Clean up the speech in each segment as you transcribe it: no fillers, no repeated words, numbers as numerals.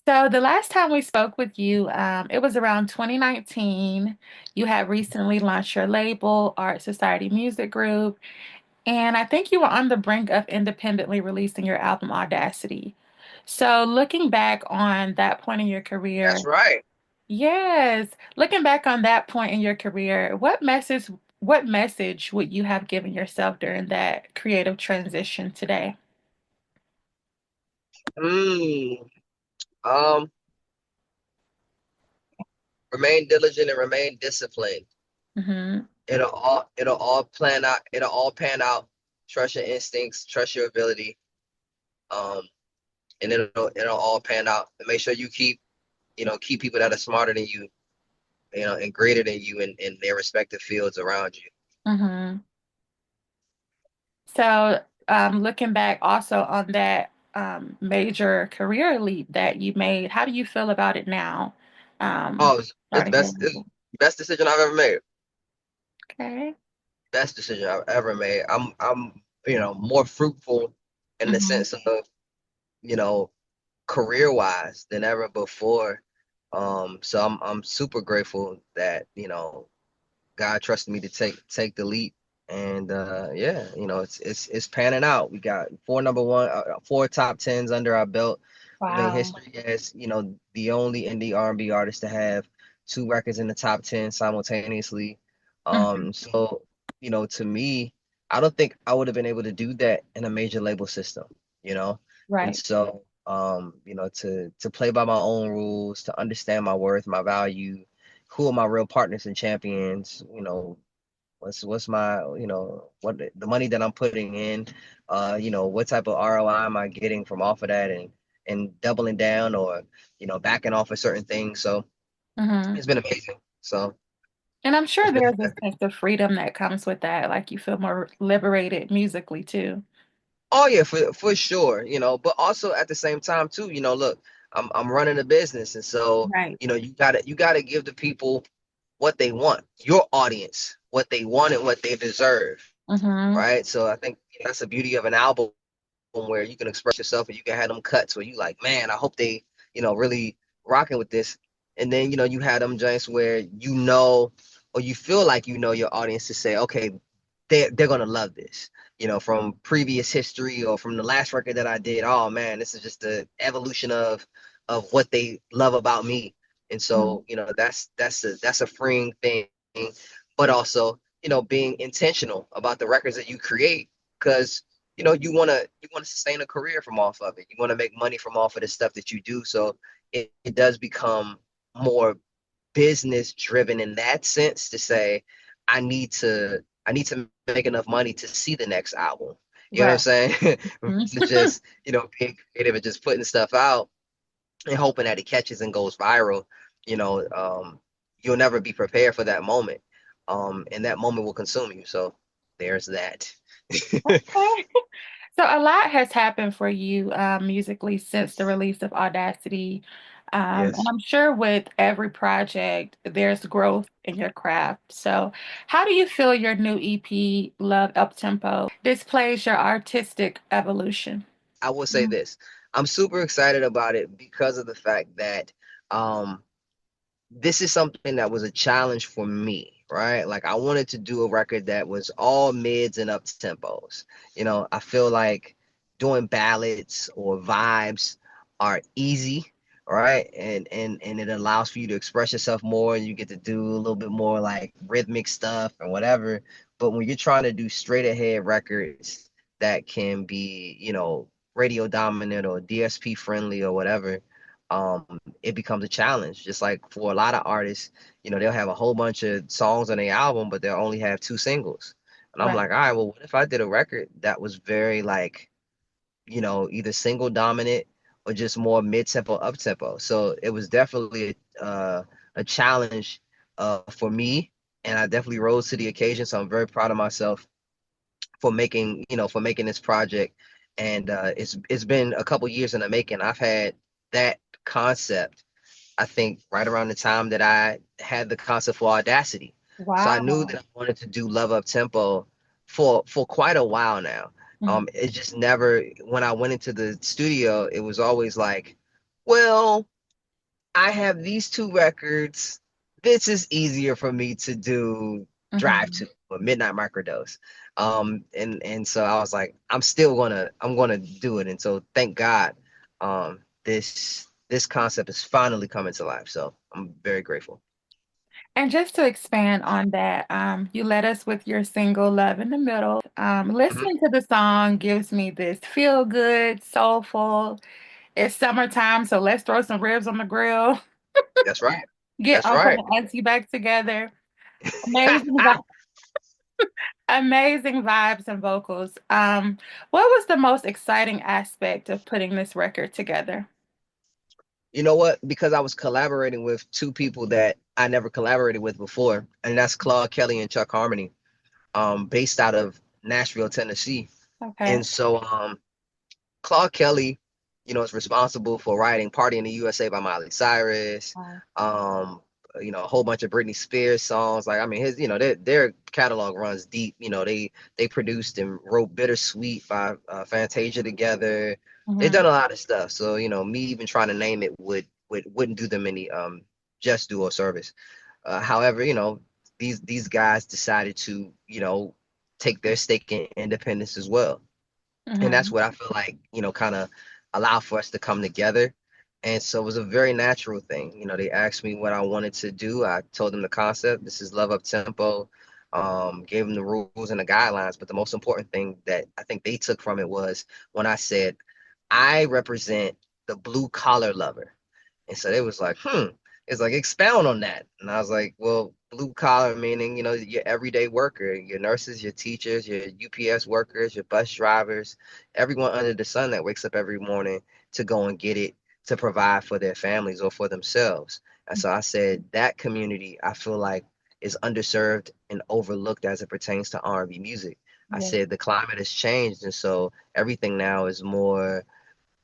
So the last time we spoke with you, it was around 2019. You had recently launched your label, Art Society Music Group, and I think you were on the brink of independently releasing your album Audacity. So looking back on that point in your career, That's right. yes, looking back on that point in your career, what message would you have given yourself during that creative transition today? Mm, um, Remain diligent and remain disciplined. Hmm. It'll all plan out. It'll all pan out. Trust your instincts. Trust your ability. Um, and it'll all pan out. And make sure you keep people that are smarter than you, and greater than you in their respective fields around you. Hmm. So, looking back also on that major career leap that you made, how do you feel about it now? Oh, it's Starting your best. It's label. best decision I've ever made. Okay. Best decision I've ever made. I'm more fruitful in the Hmm. sense of you know career wise than ever before. So I'm super grateful that God trusted me to take the leap, and yeah, it's panning out. We got four top tens under our belt. We made Wow. history as the only indie R&B artist to have two records in the top 10 simultaneously. Hmm. So to me, I don't think I would have been able to do that in a major label system, you know. And Right. so to play by my own rules, to understand my worth, my value, who are my real partners and champions, what's my, what the money that I'm putting in, what type of ROI am I getting from off of that, and doubling down or backing off of certain things. So Hmm. it's been amazing. So And I'm sure it's been there's a sense of freedom that comes with that. Like you feel more liberated musically too. Oh yeah, for sure, but also at the same time too, look, I'm running a business, and so Right. you gotta give the people what they want, your audience what they want and what they deserve, Hmm. right? So I think that's the beauty of an album where you can express yourself and you can have them cuts where you like, man, I hope they, really rocking with this. And then, you had them joints where or you feel like your audience to say, okay, they're gonna love this. From previous history or from the last record that I did. Oh man, this is just the evolution of what they love about me. And Hmm. so, that's a freeing thing, but also, being intentional about the records that you create because you want to sustain a career from off of it. You want to make money from off of the stuff that you do. So it does become more business driven in that sense to say, I need to make enough money to see the next album. You know what I'm Right. saying? Mhm. Versus just, being creative and just putting stuff out and hoping that it catches and goes viral. You know, you'll never be prepared for that moment. And that moment will consume you. So there's that. Okay. So a lot has happened for you musically since the release of Audacity. And Yes. I'm sure with every project, there's growth in your craft. So how do you feel your new EP, Love Uptempo, displays your artistic evolution? I will say Mhm. this. I'm super excited about it because of the fact that um, this is something that was a challenge for me, right? Like I wanted to do a record that was all mids and up tempos. I feel like doing ballads or vibes are easy, right? And it allows for you to express yourself more and you get to do a little bit more like rhythmic stuff and whatever. But when you're trying to do straight ahead records that can be, radio dominant or DSP friendly or whatever, it becomes a challenge. Just like for a lot of artists, they'll have a whole bunch of songs on their album, but they'll only have two singles. And I'm Right. like, all right, well, what if I did a record that was very like, either single dominant or just more mid tempo, up tempo? So it was definitely a challenge for me, and I definitely rose to the occasion. So I'm very proud of myself for making this project. And it's been a couple years in the making. I've had that concept, I think, right around the time that I had the concept for Audacity. So I knew that Wow. I wanted to do Love Up Tempo for quite a while now. Mhm. It just never, when I went into the studio, it was always like, well, I have these two records. This is easier for me to do drive Hmm. to a midnight microdose. And so I was like, I'm gonna do it. And so thank God, this concept is finally coming to life. So I'm very grateful. And just to expand on that, you led us with your single Love in the Middle. Mhm. Listening to the song gives me this feel good, soulful. It's summertime, so let's throw some ribs on the grill, That's right. get That's Uncle right. and Auntie back together. Amazing, amazing vibes and vocals. What was the most exciting aspect of putting this record together? You know what? Because I was collaborating with two people that I never collaborated with before, and that's Claude Kelly and Chuck Harmony, based out of Nashville, Tennessee. Okay. And so Claude Kelly, is responsible for writing "Party in the USA" by Miley Cyrus. Wow. Um, a whole bunch of Britney Spears songs. Like, I mean, his, their catalog runs deep. They produced and wrote "Bittersweet" by Fantasia together. They've Hmm. done a lot of stuff. So, me even trying to name it wouldn't do them any just do or service. However, these guys decided to, take their stake in independence as well, and that's Hmm. what I feel like, kind of allowed for us to come together. And so it was a very natural thing. They asked me what I wanted to do. I told them the concept. This is Love Up Tempo. Gave them the rules and the guidelines. But the most important thing that I think they took from it was when I said, I represent the blue collar lover. And so they was like, it's like expound on that. And I was like, well, blue collar meaning, your everyday worker, your nurses, your teachers, your UPS workers, your bus drivers, everyone under the sun that wakes up every morning to go and get it to provide for their families or for themselves. And so I said that community I feel like is underserved and overlooked as it pertains to R&B music. I Yeah. said the climate has changed, and so everything now is more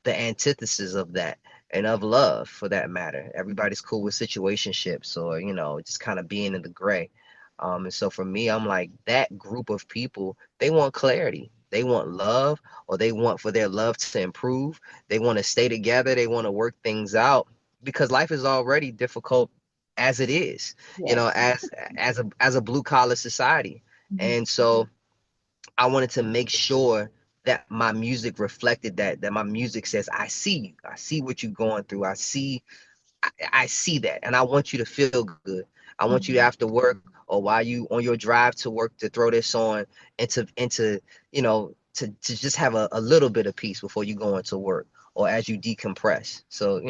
the antithesis of that and of love for that matter. Everybody's cool with situationships or, just kind of being in the gray. And so for me, I'm like, that group of people, they want clarity. They want love, or they want for their love to improve. They want to stay together. They want to work things out because life is already difficult as it is, Yes. as a blue collar society. Mhm. And so I wanted to make sure that my music reflected that my music says, I see you. I see what you're going through. I see that. And I want you to feel good. I want you to Mhm. after work or while you on your drive to work to throw this on to just have a little bit of peace before you go into work or as you decompress. So,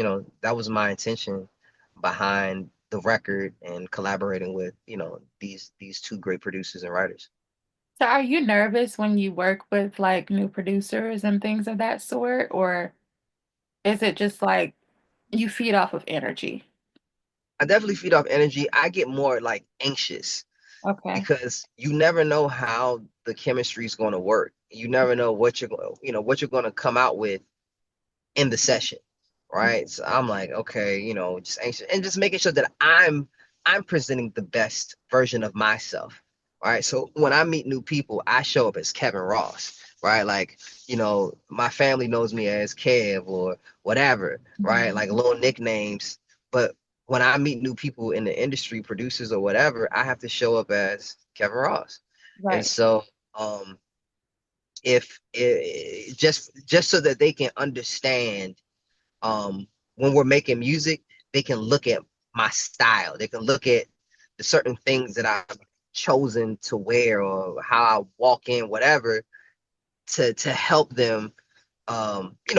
that was my intention behind the record and collaborating with, these two great producers and writers. So are you nervous when you work with like new producers and things of that sort, or is it just like you feed off of energy? I definitely feed off energy. I get more like anxious Okay. because you never know how the chemistry is going to work. You never know what you're going to come out with in the session, right? So I'm like, okay, just anxious and just making sure that I'm presenting the best version of myself. Right. So when I meet new people, I show up as Kevin Ross, right? Like, my family knows me as Kev or whatever, right? Mhm. Like little nicknames. But when I meet new people in the industry, producers or whatever, I have to show up as Kevin Ross. And Right. so if just so that they can understand, when we're making music, they can look at my style. They can look at the certain things that I've chosen to wear or how I walk in, whatever, to help them,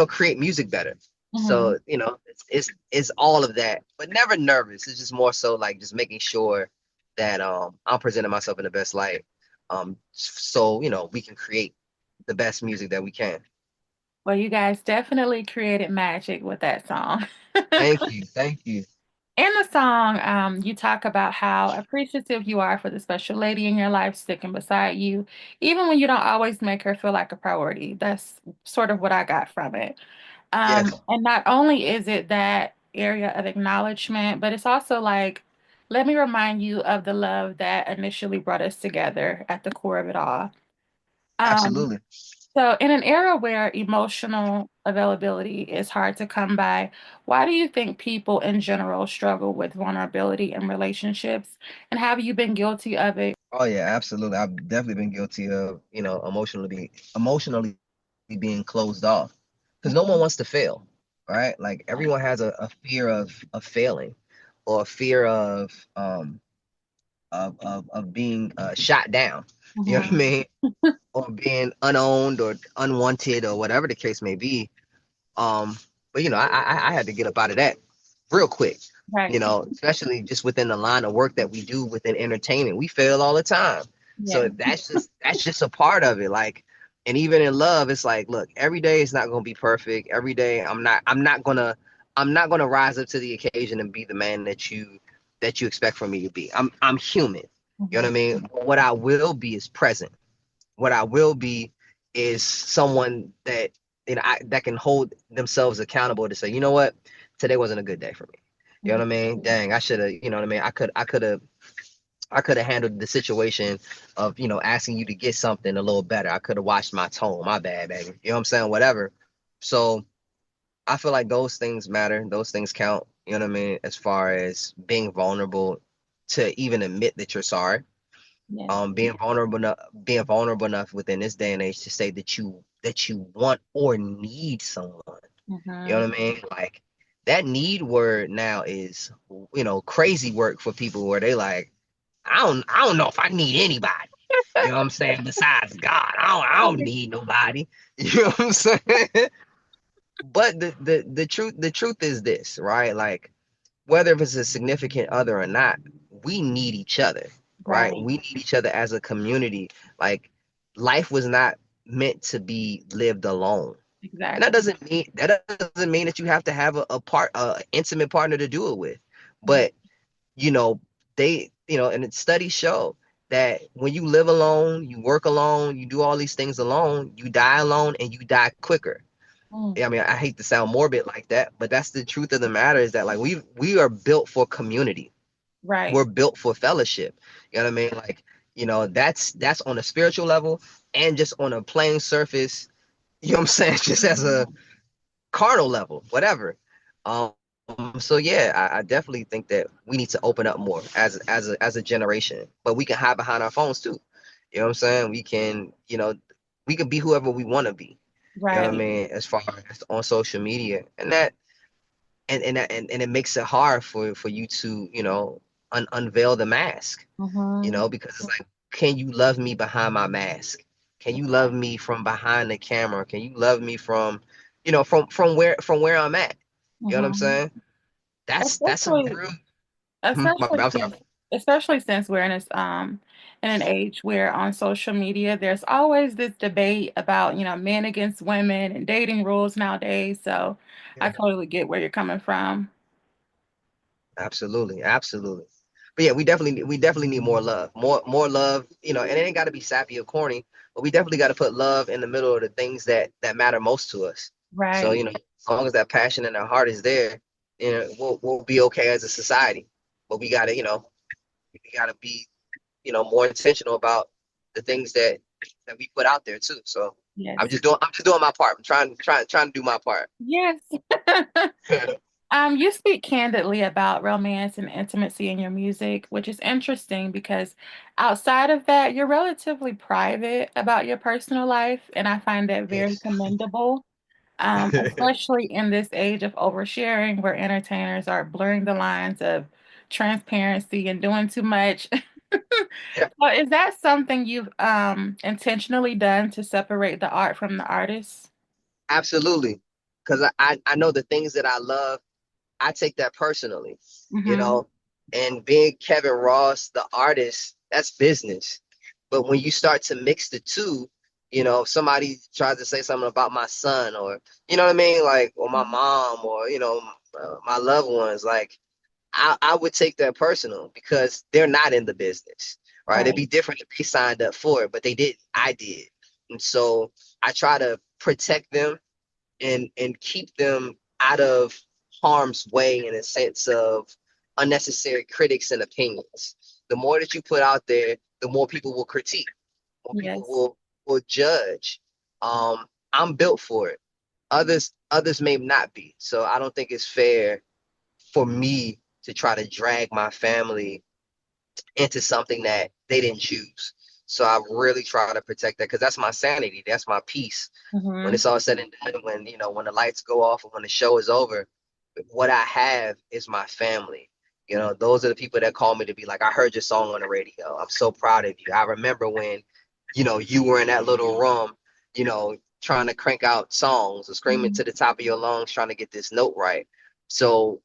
create music better. Hmm. So, it's all of that, but never nervous. It's just more so like just making sure that I'm presenting myself in the best light. So, we can create the best music that we can. Well, you guys definitely created magic with that song. Thank you. Thank you. In the song, you talk about how appreciative you are for the special lady in your life sticking beside you, even when you don't always make her feel like a priority. That's sort of what I got from it. Yes, And not only is it that area of acknowledgement, but it's also like, let me remind you of the love that initially brought us together at the core of it all. Um, absolutely. So, in an era where emotional availability is hard to come by, why do you think people in general struggle with vulnerability in relationships? And have you been guilty of it? Oh yeah, absolutely. I've definitely been guilty of, emotionally being closed off because no one Mhm. wants to fail, right? Like everyone has a fear of failing or a fear of being shot down. You know what I Mhm. mean? Or being unowned or unwanted or whatever the case may be. Um, but I had to get up out of that real quick. Right. Especially just within the line of work that we do within entertainment, we fail all the time. Yeah. So that's just a part of it. Like, and even in love, it's like, look, every day is not gonna be perfect. Every day, I'm not gonna rise up to the occasion and be the man that you expect from me to be. I'm human. You know what I Mhm. mean? But what I will be is present. What I will be is someone that that can hold themselves accountable to say, you know what, today wasn't a good day for me. You know Mhm. what I mean? Dang, I should have. You know what I mean? I could have handled the situation of asking you to get something a little better. I could have watched my tone. My bad, baby. You know what I'm saying? Whatever. So I feel like those things matter. Those things count. You know what I mean? As far as being vulnerable to even admit that you're sorry, Yes. being vulnerable enough within this day and age to say that you want or need someone. You Mhm. know what I mean? Like that need word now is crazy work for people where they like, I don't know if I need anybody. You know what I'm saying? Besides God, I don't need nobody. You know what I'm saying? But the truth is this, right? Like whether if it's a significant other or not, we need each other, right? Right. We need each other as a community. Like life was not meant to be lived alone. And that Exactly. doesn't mean that you have to have a intimate partner to do it with. Mhm. But you know, and studies show that when you live alone, you work alone, you do all these things alone, you die alone and you die quicker. Mm. I mean, I hate to sound morbid like that, but that's the truth of the matter is that like we are built for community. Right. We're built for fellowship. You know what I mean? Like, that's on a spiritual level and just on a plain surface, you know what I'm saying? Just as a Mhm. carnal level, whatever. Um, so yeah, I definitely think that we need to open up more as a generation. But we can hide behind our phones too. You know what I'm saying? We can be whoever we want to be. You know what I Right. mean? As far as on social media, and it makes it hard for you to unveil the mask. Mhm. Because it's like, can you love me behind my mask? Can you love me from behind the camera? Can you love me from where I'm at? You know what I'm Mhm. saying? That's a Especially real. My Especially bad, I'm sorry. since especially since we're in an age where on social media there's always this debate about, men against women and dating rules nowadays. So I Yeah, totally get where you're coming from. absolutely, absolutely. But yeah, we definitely need more love, more love. And it ain't got to be sappy or corny, but we definitely got to put love in the middle of the things that matter most to us. So Right. as long as that passion in our heart is there, we'll be okay as a society. But we gotta be more intentional about the things that we put out there too. So I'm Yes. just doing I'm just doing my part. I'm trying to do my part. Yes. You speak candidly about romance and intimacy in your music, which is interesting because outside of that, you're relatively private about your personal life, and I find that very Yes. commendable. Especially in this age of oversharing where entertainers are blurring the lines of transparency and doing too much. Yeah, So is that something you've intentionally done to separate the art from the artist? absolutely. Because I know the things that I love, I take that personally, you Mm-hmm. know. And being Kevin Ross, the artist, that's business. But when you start to mix the two, if somebody tries to say something about my son or, you know what I mean? Like, or my mom or, my loved ones, like, I would take that personal because they're not in the business, right? It'd Right. be different if they signed up for it, but they didn't. I did. And so I try to protect them and keep them out of harm's way in a sense of unnecessary critics and opinions. The more that you put out there, the more people will critique, more people Yes. will judge. I'm built for it. Others may not be. So I don't think it's fair for me to try to drag my family into something that they didn't choose. So I really try to protect that because that's my sanity. That's my peace. When Hmm. it's all said and done, when the lights go off and when the show is over, what I have is my family. Those are the people that call me to be like, I heard your song on the radio. I'm so proud of you. I remember when, you were in that little room, trying to crank out songs or screaming Hmm. to the top of your lungs, trying to get this note right. So,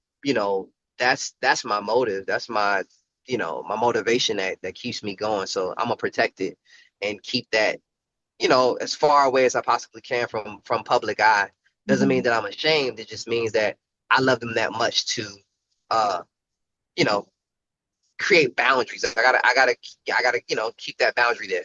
that's my motive. That's my motivation that keeps me going. So I'm gonna protect it and keep that, as far away as I possibly can from public eye. Doesn't mean Hmm. that I'm ashamed. It just means that I love them that much to, uh, you know, create boundaries. I gotta, keep that boundary there.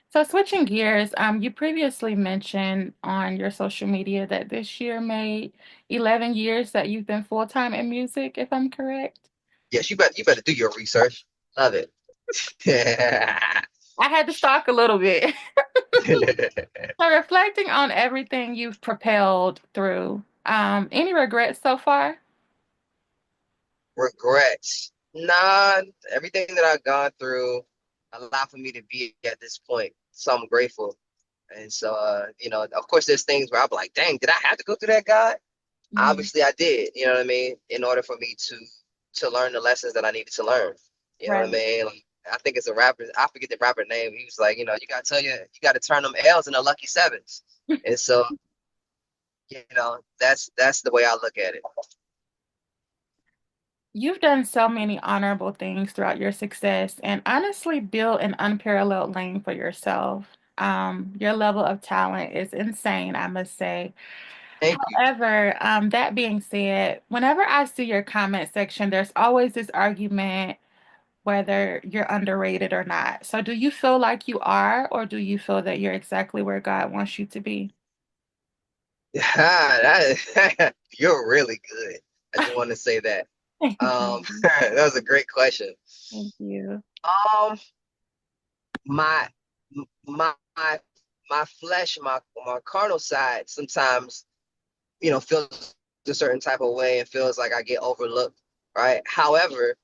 So switching gears, you previously mentioned on your social media that this year made 11 years that you've been full-time in music, if I'm correct. Yes, you better do your research. Love it. I had to stalk a little bit. So reflecting on everything you've propelled through, any regrets so far? Regrets. Nah, everything that I've gone through allowed for me to be at this point. So I'm grateful. And so, of course, there's things where I'm like, dang, did I have to go through that, God? Mhm. Obviously, I did. You know what I mean? In order for me to learn the lessons that I needed to learn. You know what I Right. mean? Like, I think it's a rapper. I forget the rapper name. He was like, you got to turn them L's into lucky sevens. And so, that's the way I look at it. You've done so many honorable things throughout your success and honestly built an unparalleled lane for yourself. Your level of talent is insane, I must say. Thank you. However, that being said, whenever I see your comment section, there's always this argument whether you're underrated or not. So, do you feel like you are, or do you feel that you're exactly where God wants you to be? You're really good. I just want to say that. Thank you. That was a great question. Thank you. Um, my my my flesh, my carnal side sometimes, feels a certain type of way and feels like I get overlooked, right? However,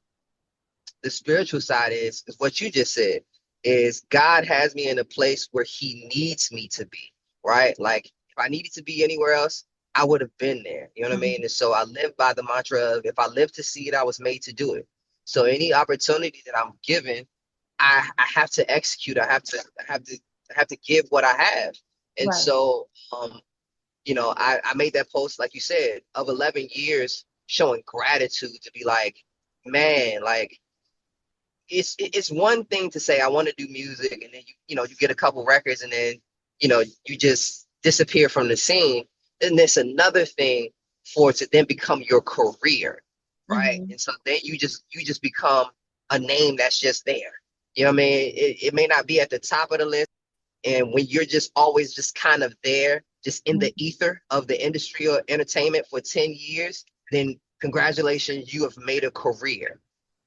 the spiritual side is what you just said, is God has me in a place where he needs me to be, right? Like if I needed to be anywhere else, I would have been there. You know what I mean? Mhm. And so I live by the mantra of if I live to see it, I was made to do it. So any opportunity that I'm given, I have to execute. I have to give what I have. And Right. so I made that post, like you said, of 11 years showing gratitude to be like, man, like it's one thing to say I want to do music and then you get a couple records and then you just disappear from the scene. Then there's another thing for it to then become your career, right? Hmm. And so then you just become a name that's just there. You know what I mean? It may not be at the top of the list, and when you're just always just kind of there, just in the ether of the industry or entertainment for 10 years, then congratulations, you have made a career.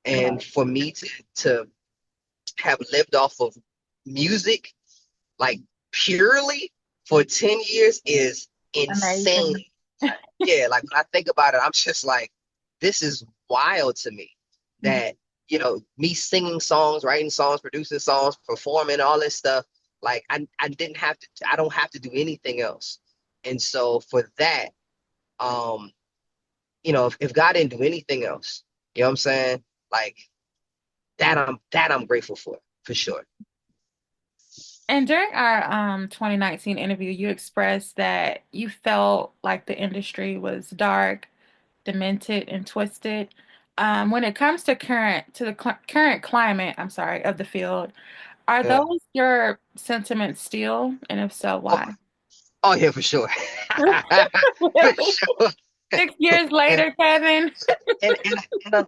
And Right. for me to have lived off of music, like purely for 10 years is insane. Amazing. Yeah, like when I think about it, I'm just like, this is wild to me Mhm. that, me singing songs, writing songs, producing songs, performing, all this stuff. Like I don't have to do anything else. And so for that, um, if God didn't do anything else, you know what I'm saying? Like that I'm grateful for sure. And during our 2019 interview, you expressed that you felt like the industry was dark, demented, and twisted. When it comes to current climate, I'm sorry, of the field, are Yeah. those your sentiments still? And if so, Oh, why? oh yeah, for sure. For Really? sure. 6 years And later, Kevin?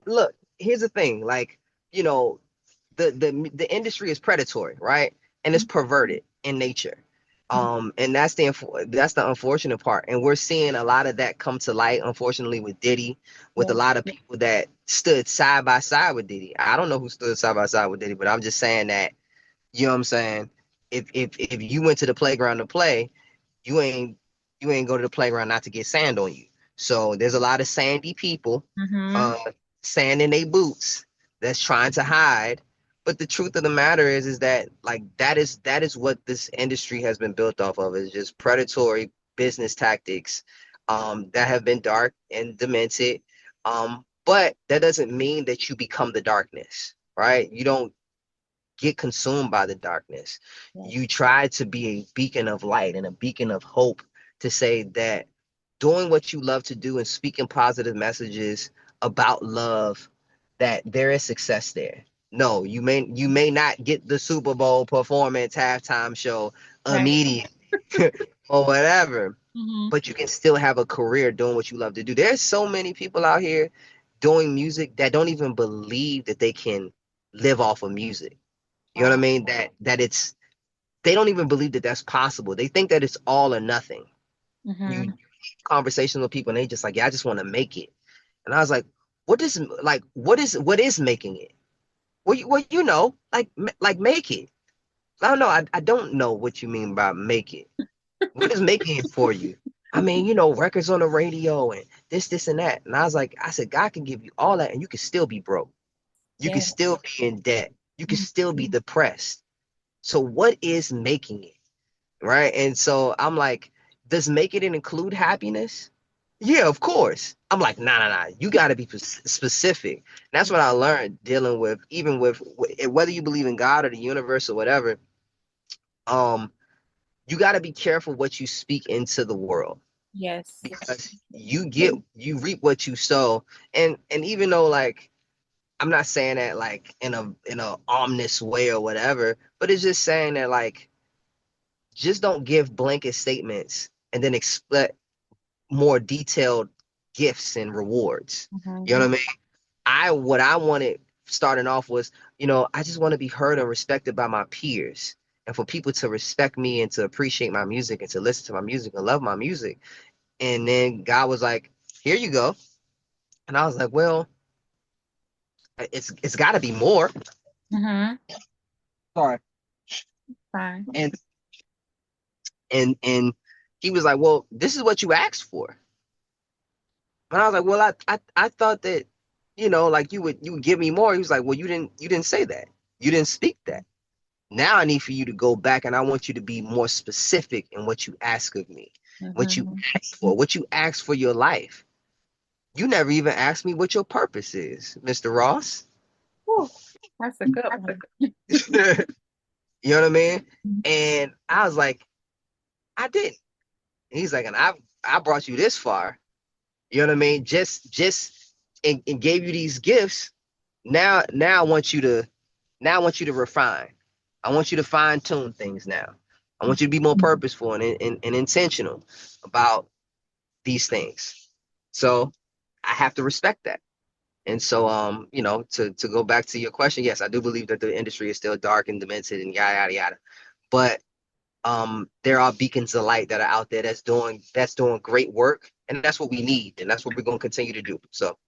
look, here's the thing, like, you know, the industry is predatory, right? And it's perverted in nature. And that's the unfortunate part. And we're seeing a lot of that come to light, unfortunately, with Diddy, with a Yeah. lot of people that stood side by side with Diddy. I don't know who stood side by side with Diddy, but I'm just saying that, you know what I'm saying? if you went to the playground to play, you ain't you ain't go to the playground not to get sand on you. So there's a lot of sandy people, Mm-hmm. uh, sand in their boots that's trying to hide. But the truth of the matter is that like that is what this industry has been built off of, is just predatory business tactics, that have been dark and demented. But that doesn't mean that you become the darkness, right? You don't get consumed by the darkness. Yes. You try to be a beacon of light and a beacon of hope, to say that doing what you love to do and speaking positive messages about love, that there is success there. No, you may not get the Super Bowl performance halftime show Right. immediate or whatever, Mm-hmm. but you can still have a career doing what you love to do. There's so many people out here doing music that don't even believe that they can live off of music. You know what I Wow. mean? That it's they don't even believe that that's possible. They think that it's all or nothing. You Mm-hmm. conversations with people and they just like, yeah, I just want to make it. And I was like, what is making it? Well, like make it. I don't know. I don't know what you mean by make it. What is making it for you? I mean, records on the radio and this and that. And I said, God can give you all that and you can still be broke. You can Yeah. still be in debt. You can still be depressed. So what is making it? Right. And so I'm like, does making it include happiness? Yeah, of course. I'm like, nah, nah, nah. You got to be specific. That's what I learned dealing with, even with whether you believe in God or the universe or whatever. Um, you got to be careful what you speak into the world, Yes. because you reap what you sow. And even though like I'm not saying that like in a ominous way or whatever, but it's just saying that like just don't give blanket statements and then expect more detailed gifts and rewards. You know Mm-hmm. what I mean? What I wanted starting off was, I just want to be heard and respected by my peers. And for people to respect me and to appreciate my music and to listen to my music and love my music. And then God was like, here you go. And I was like, well, it's gotta be more. Mm-hmm. Sorry. Fine. And and he was like, well, this is what you asked for. And I was like, well, I thought that, like you would give me more. He was like, well, you didn't say that. You didn't speak that. Now I need for you to go back and I want you to be more specific in what you ask of me, what you Mm-hmm. ask for, what you ask for your life. You never even asked me what your purpose is, Mr. Ross. Whew. That's a good one. You know what I mean? And I was like, I didn't. And he's like, and I brought you this far. You know what I mean? Just and gave you these gifts. Now I want you to refine. I want you to fine tune things now. I want you to be more purposeful and intentional about these things. So I have to respect that. And so, to go back to your question, yes, I do believe that the industry is still dark and demented and yada yada yada. But there are beacons of light that are out there that's doing great work, and that's what we need, and that's what we're going to continue to do. So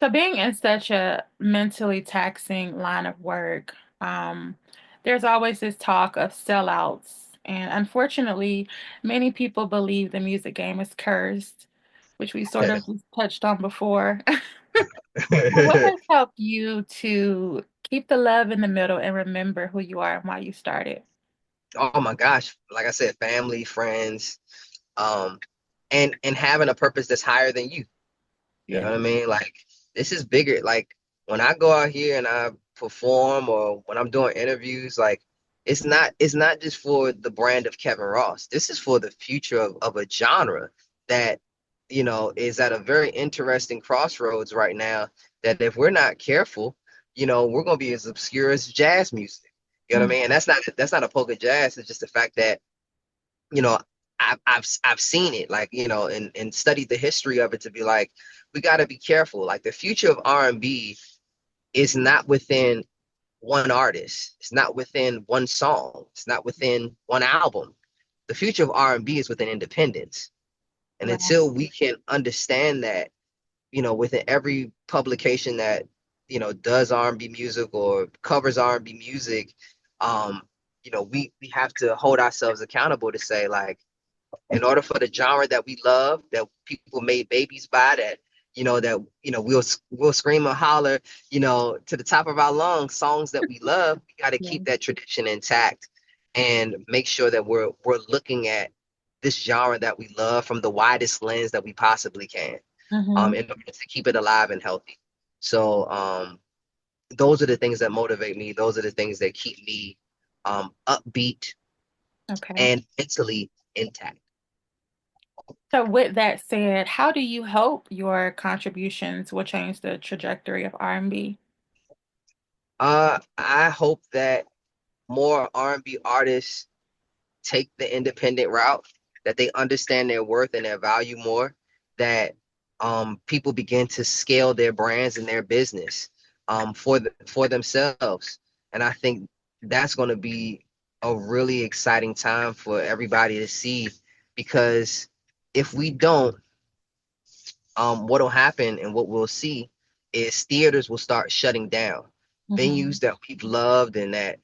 So being in such a mentally taxing line of work, um, there's always this talk of sellouts. And unfortunately, many people believe the music game is cursed, which we sort of just touched on before. But what has helped you to keep the love in the middle and remember who you are and why you started? oh my gosh, like I said, family, friends, um, and having a purpose that's higher than you. You know Yeah. what I mean? Like this is bigger. Like when I go out here and I perform or when I'm doing interviews, like it's not just for the brand of Kevin Ross. This is for the future of a genre that, is at a very interesting crossroads right now. That if we're not careful, we're gonna be as obscure as jazz music. You know what I Mm, mean? And that's not a poke at jazz. It's just the fact that, you know, I've seen it, like, and studied the history of it, to be like, we got to be careful. Like the future of R&B is not within one artist. It's not within one song. It's not within one album. The future of R&B is within independence. And right. until we can understand that, within every publication that, does R&B music or covers R&B music, um, we have to hold ourselves accountable to say, like, in order for the genre that we love, that people made babies by, we'll scream and holler, to the top of our lungs, songs that we love, we got to Yeah. keep that tradition intact and make sure that we're looking at this genre that we love from the widest lens that we possibly can, Mm-hmm. in order to keep it alive and healthy. So those are the things that motivate me. Those are the things that keep me upbeat Okay. and mentally intact. So, with that said, how do you hope your contributions will change the trajectory of R&B? I hope that more R&B artists take the independent route, that they understand their worth and their value more, that people begin to scale their brands and their business for themselves. And I think that's going to be a really exciting time for everybody to see, because if we don't, what'll happen and what we'll see is theaters will start shutting down. Mm-hmm. Venues that we've loved and that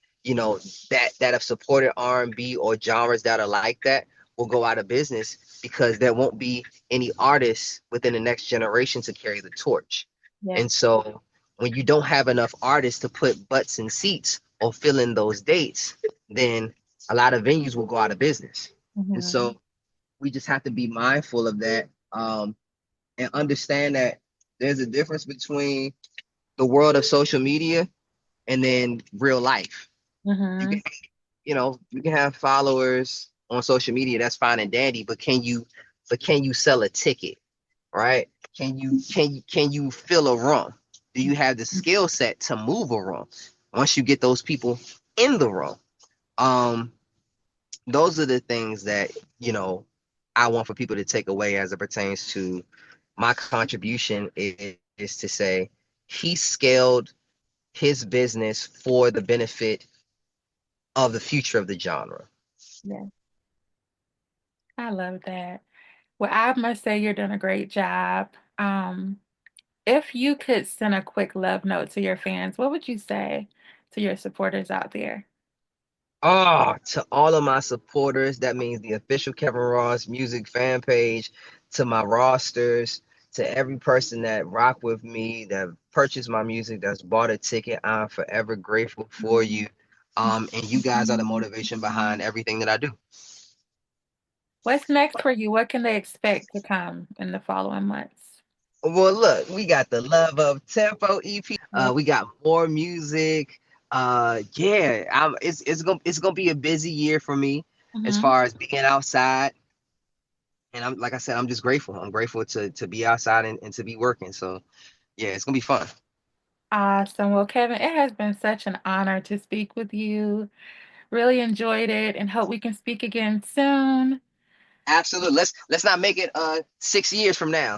have supported R&B or genres that are like that will go out of business because there won't be any artists within the next generation to carry the torch. Yeah. And so when you don't have enough artists to put butts in seats or fill in those dates, then a lot of venues will go out of business. And Mm-hmm. so we just have to be mindful of that. And understand that there's a difference between the world of social media and then real life. You Mm-hmm. can, you can have followers on social media, that's fine and dandy, but can you sell a ticket, right? Can you fill a room? Do you have the skill set to move a room once you get those people in the room? Um, those are the things that, I want for people to take away as it pertains to my contribution is to say he scaled his business for the benefit of the future of the genre. Yeah. I love that. Well, I must say you're doing a great job. If you could send a quick love note to your fans, what would you say to your supporters out there? Oh, to all of my supporters, that means the official Kevin Ross music fan page, to my rosters, to every person that rock with me, that purchased my music, that's bought a ticket. I'm forever grateful for you. And you guys are the motivation behind everything that I do. What's next for you? What can they expect to come in the following months? Well, look, we got the Love of Tempo EP. Yeah. We got more music. Yeah, it's gonna be a busy year for me as Hmm. far as being outside. And I'm like I said, I'm just grateful. I'm grateful to be outside and to be working. So yeah, it's gonna be fun. Awesome. Well, Kevin, it has been such an honor to speak with you. Really enjoyed it and hope we can speak again soon. Absolutely. Let's not make it 6 years from now.